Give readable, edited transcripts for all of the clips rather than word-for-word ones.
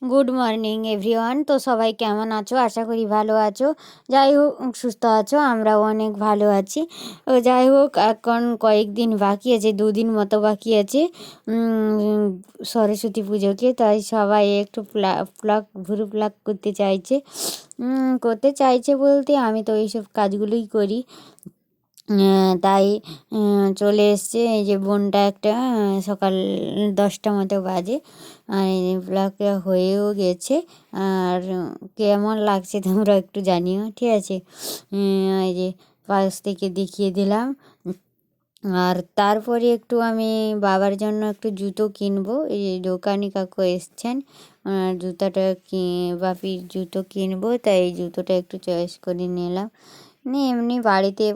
Good morning everyone. তো সবাই কেমন আছো? আশা করি ভালো আছো। যাই হোক, সুস্থ আছো, আমরাও অনেক ভালো আছি। যাই হোক, এখন কয়েকদিন বাকি আছে, 2 দিন মতো বাকি আছে সরস্বতী পুজোকে। তাই সবাই একটু ভুরু প্লাক করতে চাইছে বলতে আমি তো এইসব কাজগুলোই করি। তাই চলে এসছে এই যে বোনটা একটা, সকাল 10টা মতো বাজে, আর এই ব্লগটা হয়েও গেছে। আর কেমন লাগছে তোমরা একটু জানিও, ঠিক আছে? এই যে পাশ থেকে দেখিয়ে দিলাম। আর তারপরে একটু আমি বাবার জন্য একটু জুতো কিনবো। এই যে দোকানি কাকু এসছেন, বাপির জুতো কিনবো, তাই এই জুতোটা একটু চয়েস করে নিলাম। এমনি বাড়িতে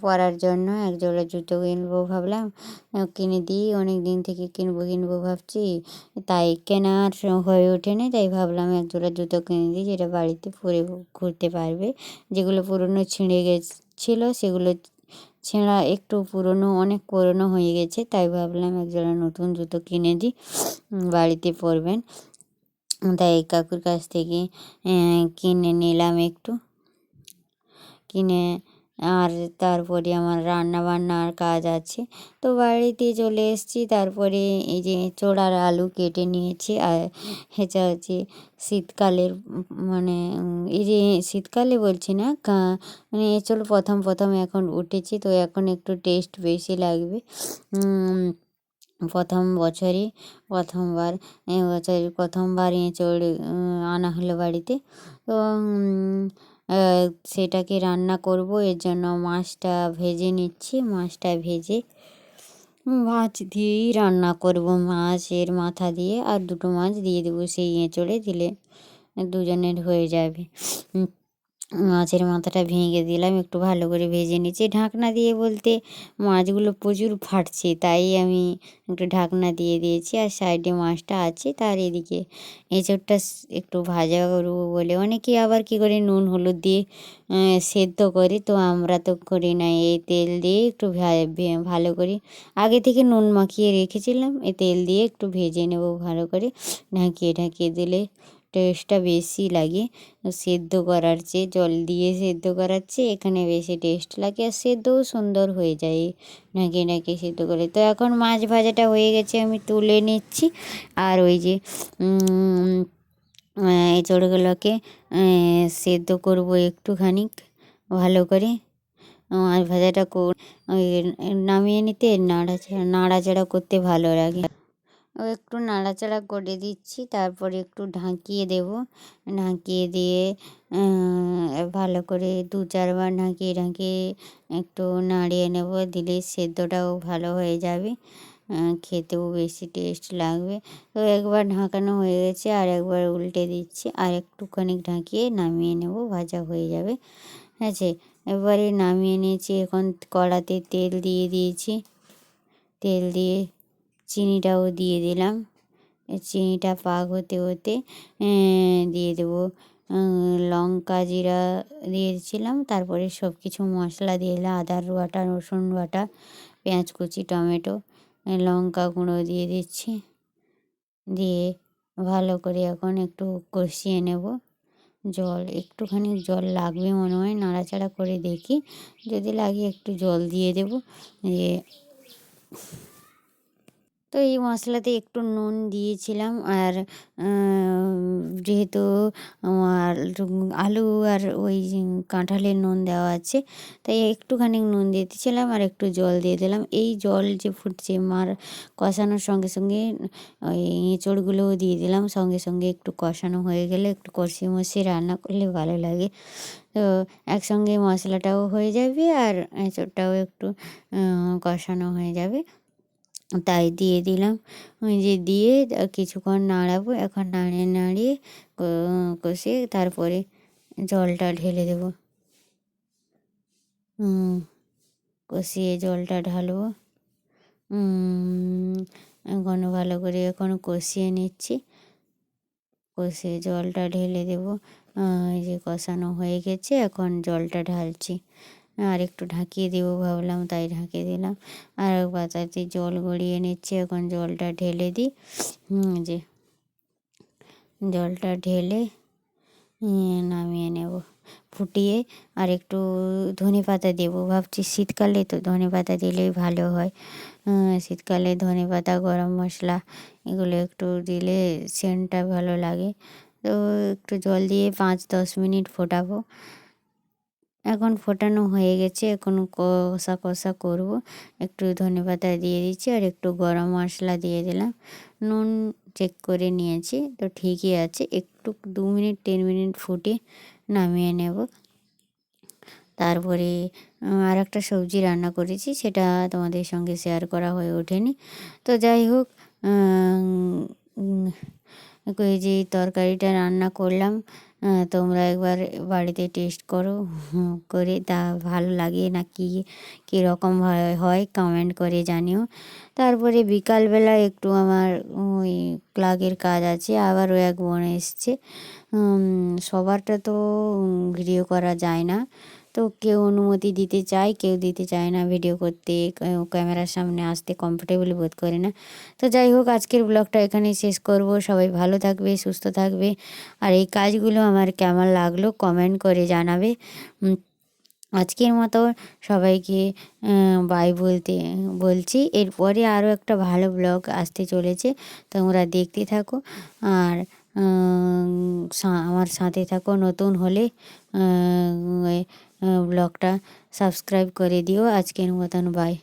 পরার জন্য এক জোড়া জুতো কিনবো ভাবলাম। কিনে দিই, অনেক দিন থেকে কিনবো ভাবছি, তাই কেনার হয়ে ওঠেনি। তাই ভাবলাম এক জোড়া জুতো কিনে দিই, যেটা বাড়িতে পরে ঘুরতে পারবে। যেগুলো পুরনো ছিঁড়ে গেছিলো সেগুলো ছেঁড়া, একটু পুরনো, অনেক পুরনো হয়ে গেছে, তাই ভাবলাম এক জোড়া নতুন জুতো কিনে দিই, বাড়িতে পরবেন। তাই কাকুর কাছ থেকে কিনে নিলাম একটু, কিনে। আর তারপরে আমার রান্না বান্নার কাজ আছে, তো বাড়িতে চলে এসেছি। তারপরে এই যে চোড়ার আলু কেটে নিয়েছি। আর এটা হচ্ছে শীতকালের, মানে এই যে শীতকালে বলছি না, মানে এঁচোড় প্রথম প্রথম এখন উঠেছে, তো এখন একটু টেস্ট বেশি লাগবে। প্রথমবার এবছর প্রথমবার এঁচোড় আনা হলো বাড়িতে। তো সেটাকে রান্না করব, এর জন্য মাছটা ভেজে নিচ্ছি। মাছটা ভেজে মাছ দিয়েই রান্না করব, মাছের মাথা দিয়ে আর দুটো মাছ দিয়ে দেবো সেই এঁচোড়ে, দিলে দুজনের হয়ে যাবে। মাছের মাথাটা ভেঙে দিলাম, একটু ভালো করে ভেজে নিচ্ছি ঢাকনা দিয়ে, বলতে মাছগুলো প্রচুর ফাটছে, তাই আমি একটু ঢাকনা দিয়ে দিয়েছি। আর সাইডে মাছটা আছে, তার এদিকে এঁচোড়টা একটু ভাজা করবো বলে। অনেকে আবার কী করে নুন হলুদ দিয়ে সেদ্ধ করে, তো আমরা তো করি না, এই তেল দিয়ে একটু ভালো করে আগে থেকে নুন মাখিয়ে রেখেছিলাম, এই তেল দিয়ে একটু ভেজে নেব ভালো করে। ঢাকিয়ে দিলে টেস্টটা বেশি লাগে। সেদ্ধ করার চেয়ে, জল দিয়ে সেদ্ধ করার চেয়ে এখানে বেশি টেস্ট লাগে, আর সেদ্ধও সুন্দর হয়ে যায় ঢাকিয়ে সেদ্ধ করে। তো এখন মাছ ভাজাটা হয়ে গেছে, আমি তুলে নিচ্ছি। আর ওই যে এঁচোড়গুলোকে সেদ্ধ করব একটুখানি ভালো করে। মাছ ভাজাটা নামিয়ে নিতে নাড়াচাড়া করতে ভালো লাগে। একটু নাড়াচাড়া করে দিচ্ছি, তারপরে একটু ঢাকিয়ে দেব। ঢাকিয়ে দিয়ে ভালো করে 2-4 বার ঢাকিয়ে একটু নাড়িয়ে নেব, দিলে সেদ্ধটাও ভালো হয়ে যাবে, খেতেও বেশি টেস্ট লাগবে। তো একবার ঢাকানো হয়ে গেছে, আর একবার উল্টে দিচ্ছি, আর একটুখানি ঢাকিয়ে নামিয়ে নেব, ভাজা হয়ে যাবে। ঠিক আছে, এবারে নামিয়ে নিয়েছি। এখন কড়াতে তেল দিয়ে দিয়েছি, তেল দিয়ে চিনিটাও দিয়ে দিলাম। চিনিটা পাক হতে হতে দিয়ে দেবো লঙ্কা জিরা দিয়েছিলাম, তারপরে সব কিছু মশলা দিয়ে দিলাম, আদা বাটা, রসুন বাটা, পেঁয়াজ কুচি, টমেটো, লঙ্কা গুঁড়ো দিয়ে দিচ্ছি। দিয়ে ভালো করে এখন একটু কষিয়ে নেব। একটুখানি জল লাগবে মনে হয়, নাড়াচাড়া করে দেখি, যদি লাগে একটু জল দিয়ে দেব। দিয়ে তো এই মশলাতে একটু নুন দিয়েছিলাম, আর যেহেতু আমার আলু আর ওই কাঁঠালের নুন দেওয়া আছে, তাই একটুখানি নুন দিয়ে দিয়েছিলাম, আর একটু জল দিয়ে দিলাম। এই জল যে ফুটছে কষানোর সঙ্গে সঙ্গে ওই এঁচোড়গুলোও দিয়ে দিলাম, সঙ্গে সঙ্গে একটু কষানো হয়ে গেলে, একটু কষিয়ে রান্না করলে ভালো লাগে। তো একসঙ্গে মশলাটাও হয়ে যাবে, আর এঁচোড়টাও একটু কষানো হয়ে যাবে, তাই দিয়ে দিলাম। ওই যে দিয়ে কিছুক্ষণ নাড়াবো, এখন নাড়িয়ে কষিয়ে তারপরে জলটা ঢেলে দেবো। কষিয়ে জলটা ঢালবো। এখন ভালো করে এখন কষিয়ে নিচ্ছি, কষিয়ে জলটা ঢেলে দেবো। এই যে কষানো হয়ে গেছে, এখন জলটা ঢালছি। আর একটু ঢাকিয়ে দেবো ভাবলাম, তাই ঢাকিয়ে দিলাম। আর পাতাতে জল গড়িয়ে নিচ্ছে, এখন জলটা ঢেলে দিই। যে জলটা ঢেলে নামিয়ে নেব। ফুটিয়ে আর একটু ধনেপাতা দেবো ভাবছি, শীতকালে তো ধনেপাতা দিলেই ভালো হয়। শীতকালে ধনেপাতা, গরম মশলা এগুলো একটু দিলে সেন্টটা ভালো লাগে। তো একটু জল দিয়ে 5-10 মিনিট ফোটাবো। এখন ফোটানো হয়ে গেছে, এখন কষা কষা করব। একটু ধনেপাতা দিয়ে দিচ্ছি আর একটু গরম মশলা দিয়ে দিলাম। নুন চেক করে নিয়েছি, তো ঠিকই আছে। একটু 2 মিনিট 3 মিনিট ফুটে নামিয়ে নেব। তারপরে আর একটা সবজি রান্না করেছি, সেটা তোমাদের সঙ্গে শেয়ার করা হয়ে ওঠেনি। তো যাই হোক, এই যে তরকারিটা রান্না করলাম, তোমরা একবার বাড়িতে টেস্ট করো, করে তা ভালো লাগে না কীরকম হয় কমেন্ট করে জানিও। তারপরে বিকালবেলা একটু আমার ওই ক্লার্কের কাজ আছে, আবারও এক বোন এসছে। সবারটা তো ভিডিও করা যায় না, তো কেউ অনুমতি দিতে চায়, কেউ দিতে চায় না ভিডিও করতে, ক্যামেরার সামনে আসতে কমফোর্টেবল বোধ করে না। তো যাই হোক, আজকের ব্লগটা এখানেই শেষ করব। সবাই ভালো থাকবে, সুস্থ থাকবে, আর এই কাজগুলো আমার কেমন লাগলো কমেন্ট করে জানাবে। আজকের মতো সবাইকে বাই বলছি। এরপরে আরও একটা ভালো ব্লগ আসতে চলেছে, তোমরা দেখতে থাকো আর আমার সাথে থাকো। নতুন হলে ব্লগটা সাবস্ক্রাইব করে দিও। আজকের মতন বাই।